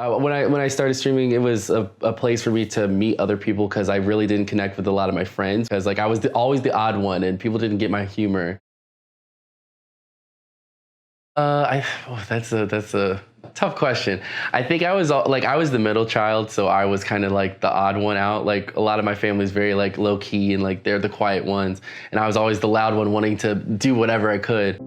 When I started streaming, it was a place for me to meet other people because I really didn't connect with a lot of my friends because like I was always the odd one and people didn't get my humor. That's a tough question. I think I was the middle child, so I was kind of like the odd one out. Like a lot of my family's very like low key and like they're the quiet ones, and I was always the loud one wanting to do whatever I could.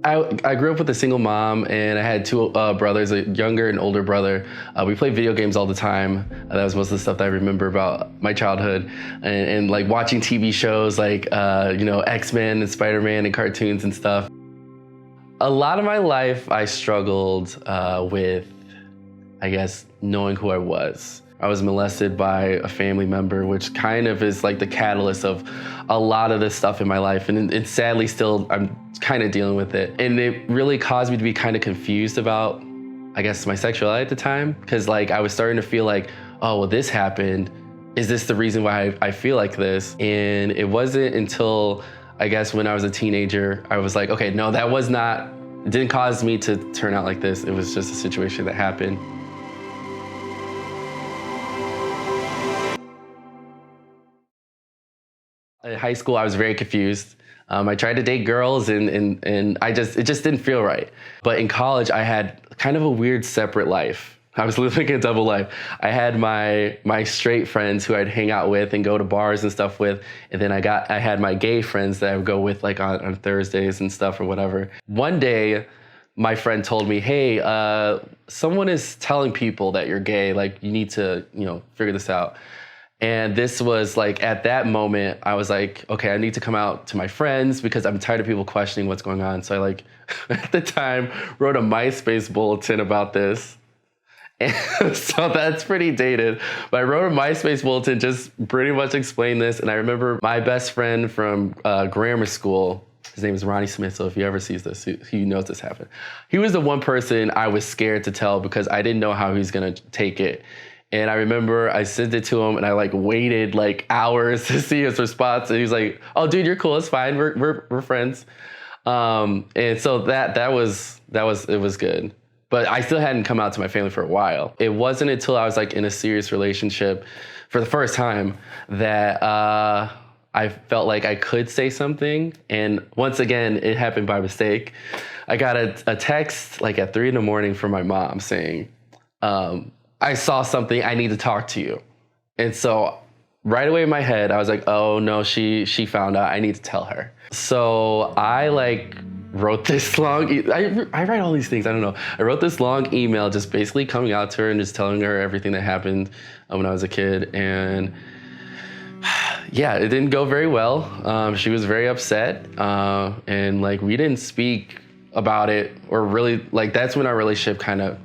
I grew up with a single mom, and I had two brothers, a younger and older brother. We played video games all the time. That was most of the stuff that I remember about my childhood, and like watching TV shows like X-Men and Spider-Man and cartoons and stuff. A lot of my life, I struggled with, I guess, knowing who I was. I was molested by a family member, which kind of is like the catalyst of a lot of this stuff in my life. And sadly still, I'm kind of dealing with it. And it really caused me to be kind of confused about, I guess, my sexuality at the time. Because like I was starting to feel like, oh, well, this happened. Is this the reason why I feel like this? And it wasn't until, I guess, when I was a teenager, I was like, okay, no, that was not, it didn't cause me to turn out like this. It was just a situation that happened. In high school, I was very confused. I tried to date girls and it just didn't feel right. But in college, I had kind of a weird separate life. I was living a double life. I had my straight friends who I'd hang out with and go to bars and stuff with. And then I had my gay friends that I would go with like on Thursdays and stuff or whatever. One day, my friend told me, hey, someone is telling people that you're gay. Like you need to, figure this out. And this was like, at that moment, I was like, okay, I need to come out to my friends because I'm tired of people questioning what's going on. So I like, at the time, wrote a MySpace bulletin about this. And so that's pretty dated. But I wrote a MySpace bulletin, just pretty much explained this. And I remember my best friend from grammar school, his name is Ronnie Smith, so if he ever sees this, he knows this happened. He was the one person I was scared to tell because I didn't know how he was gonna take it. And I remember I sent it to him and I like waited like hours to see his response. And he was like, oh dude, you're cool, it's fine, we're friends. And so it was good. But I still hadn't come out to my family for a while. It wasn't until I was like in a serious relationship for the first time that I felt like I could say something. And once again, it happened by mistake. I got a text like at 3 a.m. from my mom saying, I saw something, I need to talk to you. And so right away in my head, I was like, oh no, she found out, I need to tell her. So I like wrote this long, I write all these things, I don't know. I wrote this long email just basically coming out to her and just telling her everything that happened when I was a kid. And yeah, it didn't go very well. She was very upset. And like, we didn't speak about it or really, like that's when our relationship kind of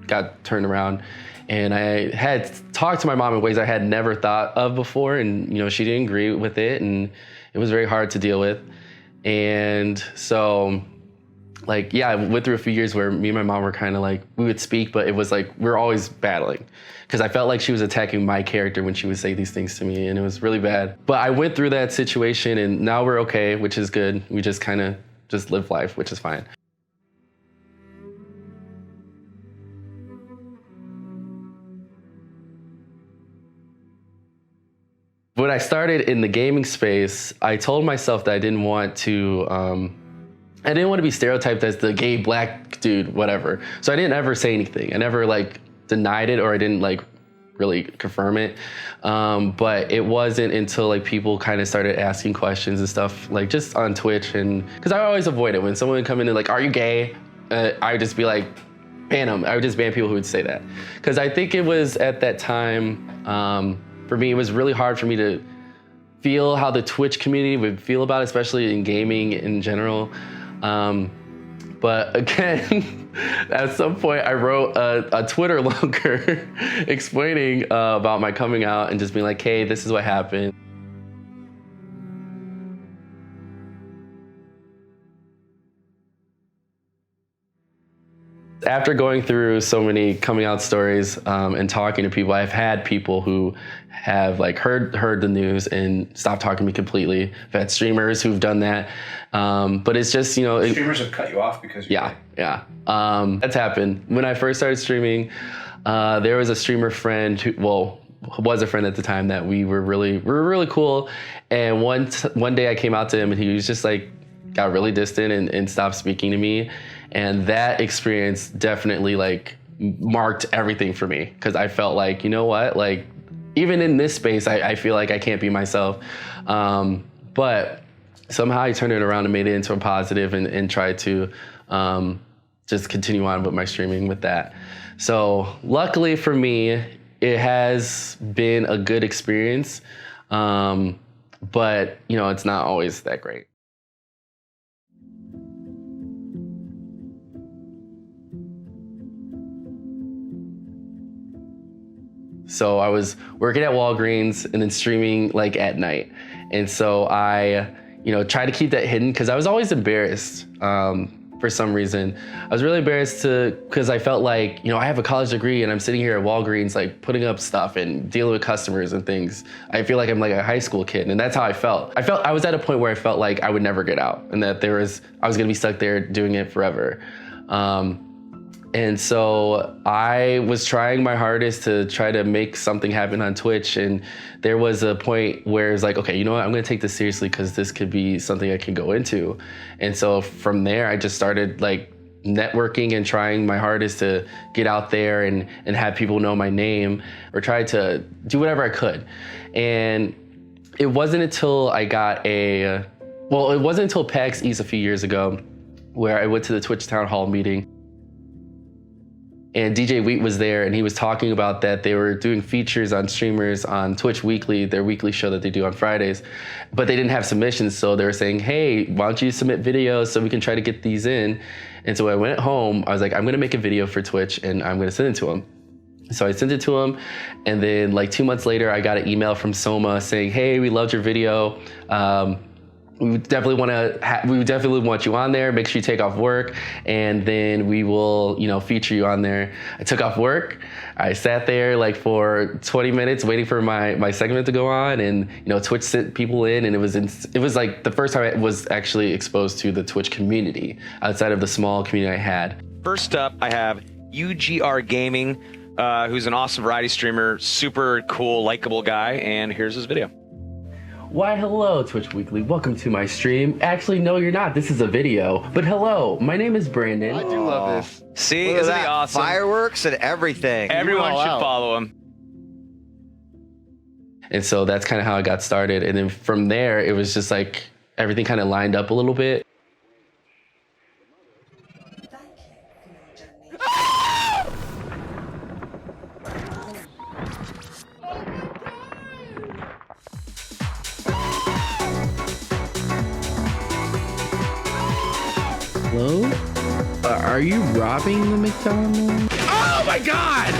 got turned around. And I had talked to my mom in ways I had never thought of before. And, she didn't agree with it. And it was very hard to deal with. And so like, yeah, I went through a few years where me and my mom were kind of like, we would speak, but it was like, we were always battling because I felt like she was attacking my character when she would say these things to me. And it was really bad. But I went through that situation and now we're okay, which is good. We just kind of just live life, which is fine. When I started in the gaming space, I told myself that I didn't want to be stereotyped as the gay black dude, whatever. So I didn't ever say anything. I never like denied it or I didn't like really confirm it. But it wasn't until like people kind of started asking questions and stuff like just on Twitch and because I always avoid it when someone would come in and like, are you gay? I would just be like, ban them. I would just ban people who would say that. Because I think it was at that time, for me, it was really hard for me to feel how the Twitch community would feel about it, especially in gaming in general. But again, at some point I wrote a Twitter longer explaining about my coming out and just being like, hey, this is what happened. After going through so many coming out stories and talking to people, I've had people who have like heard the news and stopped talking to me completely. I've had streamers who've done that. But it's just, streamers have cut you off because yeah. That's happened. When I first started streaming, there was a streamer friend who, was a friend at the time that we were really cool. And one day I came out to him and he was just like, got really distant and stopped speaking to me. And that experience definitely like marked everything for me. Cause I felt like, you know what, like even in this space, I feel like I can't be myself. But somehow I turned it around and made it into a positive and tried to just continue on with my streaming with that. So luckily for me, it has been a good experience. But it's not always that great. So I was working at Walgreens and then streaming like at night. And so I, tried to keep that hidden because I was always embarrassed for some reason. I was really embarrassed because I felt like, I have a college degree and I'm sitting here at Walgreens, like putting up stuff and dealing with customers and things. I feel like I'm like a high school kid, and that's how I felt. I was at a point where I felt like I would never get out and that I was gonna be stuck there doing it forever. And so I was trying my hardest to try to make something happen on Twitch. And there was a point where it's like, okay, you know what? I'm gonna take this seriously because this could be something I can go into. And so from there, I just started like networking and trying my hardest to get out there and have people know my name or try to do whatever I could. And it wasn't until I got it wasn't until PAX East a few years ago where I went to the Twitch town hall meeting. And DJ Wheat was there and he was talking about that they were doing features on streamers on Twitch Weekly, their weekly show that they do on Fridays, but they didn't have submissions. So they were saying, hey, why don't you submit videos so we can try to get these in? And so I went home, I was like, I'm gonna make a video for Twitch and I'm gonna send it to him. So I sent it to him. And then like 2 months later, I got an email from Soma saying, hey, we loved your video. We definitely want you on there. Make sure you take off work, and then we will, feature you on there. I took off work. I sat there like for 20 minutes waiting for my segment to go on, and Twitch sent people in, and it was like the first time I was actually exposed to the Twitch community outside of the small community I had. First up, I have UGR Gaming, who's an awesome variety streamer, super cool, likable guy, and here's his video. Why, hello, Twitch Weekly. Welcome to my stream. Actually, no, you're not. This is a video. But hello, my name is Brandon. I do love this. See, isn't he awesome? Fireworks and everything. Everyone should follow him. And so that's kind of how I got started. And then from there, it was just like everything kind of lined up a little bit. Hello? Are you robbing the McDonald's? Oh my God!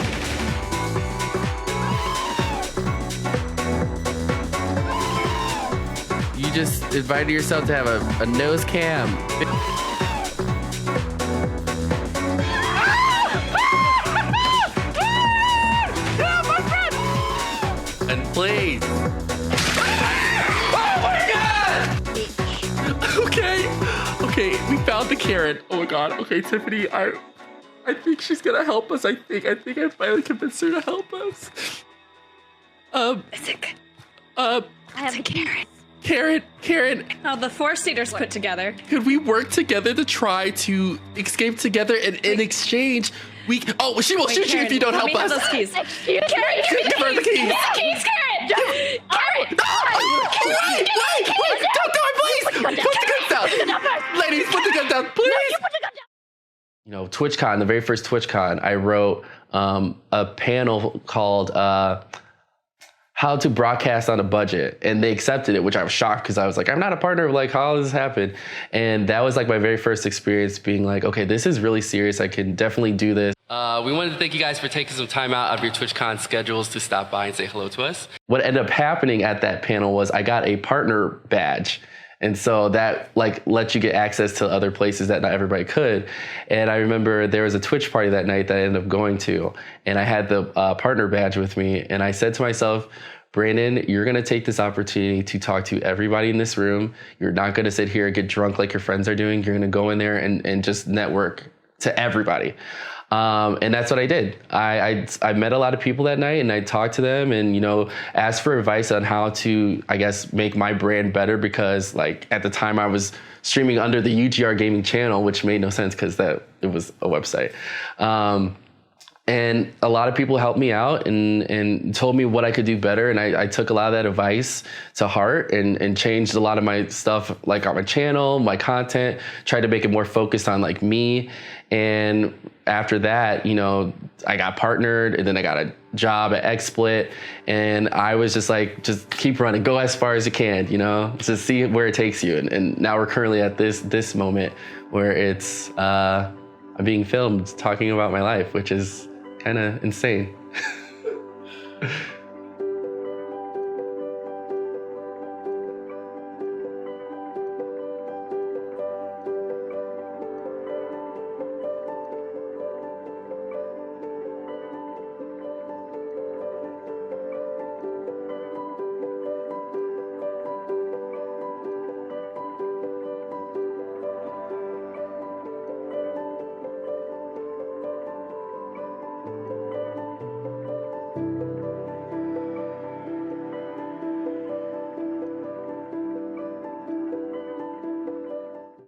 You just invited yourself to have a nose cam. And please. Oh my God! Okay, we found the Karen. Oh my God. Okay, Tiffany, I think she's gonna help us. I think I finally convinced her to help us. Is it good? I have a Karen. Karen. Oh, the four-seaters put together. Could we work together to try to escape together and in exchange she will shoot you if you don't help us. Let me have those keys. Excuse me. Karen, Give her the keys. Keys, Karen. Karen. Wait, don't do it, please. Put the guns down. Ladies, put the guns down, please. No, you put the gun down. TwitchCon, the very first TwitchCon, I wrote a panel called How to Broadcast on a Budget, and they accepted it, which I was shocked because I was like, I'm not a partner, like, how does this happen? And that was like my very first experience being like, okay, this is really serious. I can definitely do this. We wanted to thank you guys for taking some time out of your TwitchCon schedules to stop by and say hello to us. What ended up happening at that panel was I got a partner badge. And so that like lets you get access to other places that not everybody could. And I remember there was a Twitch party that night that I ended up going to, and I had the partner badge with me. And I said to myself, Brandon, you're going to take this opportunity to talk to everybody in this room. You're not going to sit here and get drunk like your friends are doing. You're going to go in there and just network to everybody. And that's what I did. I met a lot of people that night, and I talked to them and, you know, asked for advice on how to, I guess, make my brand better, because like at the time I was streaming under the UGR gaming channel, which made no sense because it was a website. And a lot of people helped me out and told me what I could do better. And I took a lot of that advice to heart and changed a lot of my stuff, like on my channel, my content, tried to make it more focused on like me. And after that, you know, I got partnered, and then I got a job at XSplit, and I was just like, just keep running, go as far as you can, you know, just see where it takes you. And now we're currently at this moment where it's I'm being filmed talking about my life, which is kind of insane.